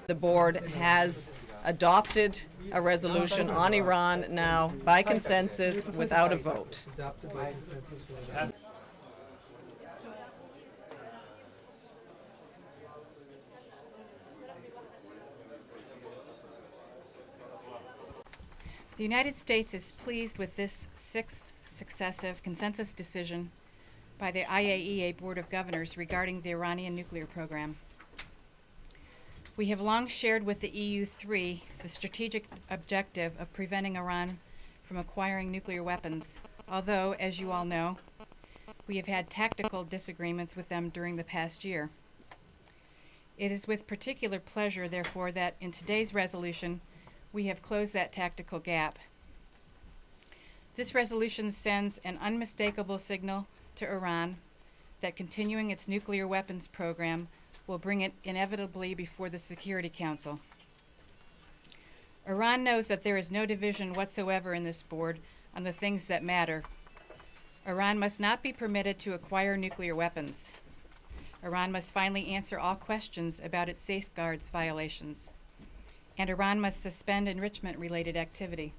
The board has adopted a resolution on Iran now by consensus without a vote. The United States is pleased with this sixth successive consensus decision by the IAEA Board of Governors regarding the Iranian nuclear program. We have long shared with the EU3 the strategic objective of preventing Iran from acquiring nuclear weapons, although, as you all know, we have had tactical disagreements with them during the past year. It is with particular pleasure, therefore, that in today's resolution we have closed that tactical gap. This resolution sends an unmistakable signal to Iran that continuing its nuclear weapons program will bring it inevitably before the Security Council. Iran knows that there is no division whatsoever in this board on the things that matter. Iran must not be permitted to acquire nuclear weapons. Iran must finally answer all questions about its safeguards violations. And Iran must suspend enrichment-related activity.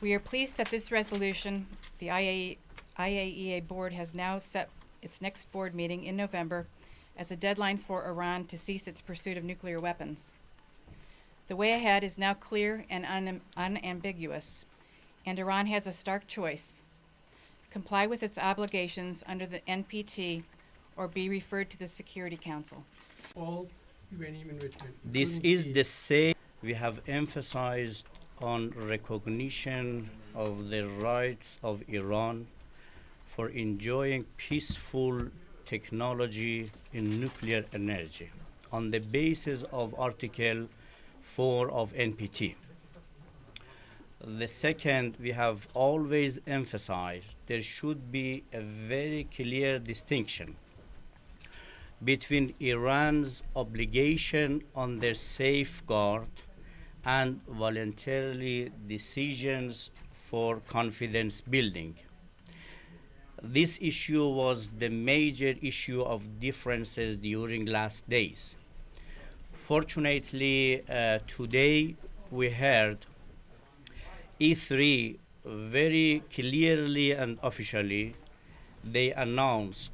We are pleased that this resolution, the IAEA board has now set its next board meeting in November as a deadline for Iran to cease its pursuit of nuclear weapons. The way ahead is now clear and unambiguous, and Iran has a stark choice: comply with its obligations under the NPT or be referred to the Security Council. All uranium enrichment. This is the same. We have emphasized on recognition of the rights of Iran for enjoying peaceful technology in nuclear energy on the basis of Article 4 of NPT. The second, we have always emphasized there should be a very clear distinction between Iran's obligation on their safeguard and voluntarily decisions for confidence building. This issue was the major issue of differences during last days. Fortunately, today we heard E3 very clearly and officially, they announced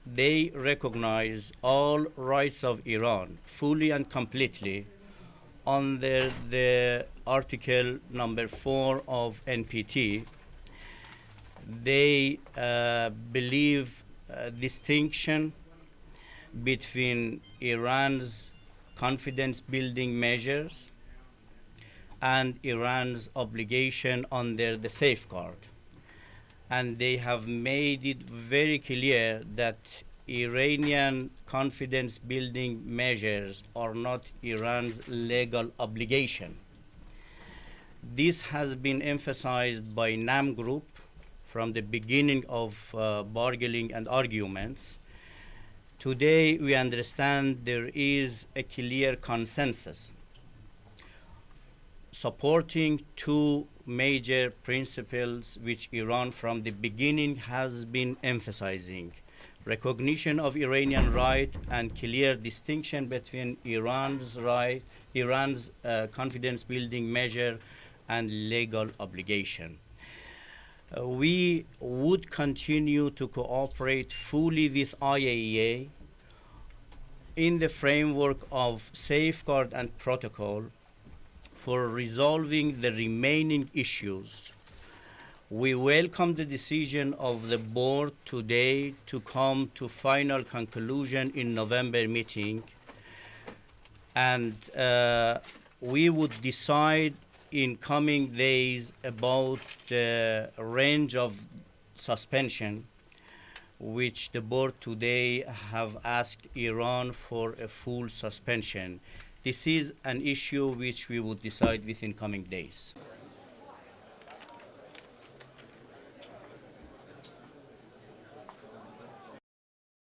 they recognize all rights of Iran fully and completely under the Article number 4 of NPT. They believe distinction between Iran's confidence building measures and Iran's obligation under the safeguard. And they have made it very clear that Iranian confidence building measures are not Iran's legal obligation. This has been emphasized by NAM Group from the beginning of bargaining and arguments. Today we understand there is a clear consensus supporting two major principles which Iran from the beginning has been emphasizing: recognition of Iranian right and clear distinction between Iran's right, Iran's confidence building measure and legal obligation. We would continue to cooperate fully with IAEA in the framework of safeguard and protocol for resolving the remaining issues. We welcome the decision of the board today to come to final conclusion in November meeting, and we would decide in coming days about the range of suspension which the board today have asked Iran for a full suspension. This is an issue which we would decide within coming days.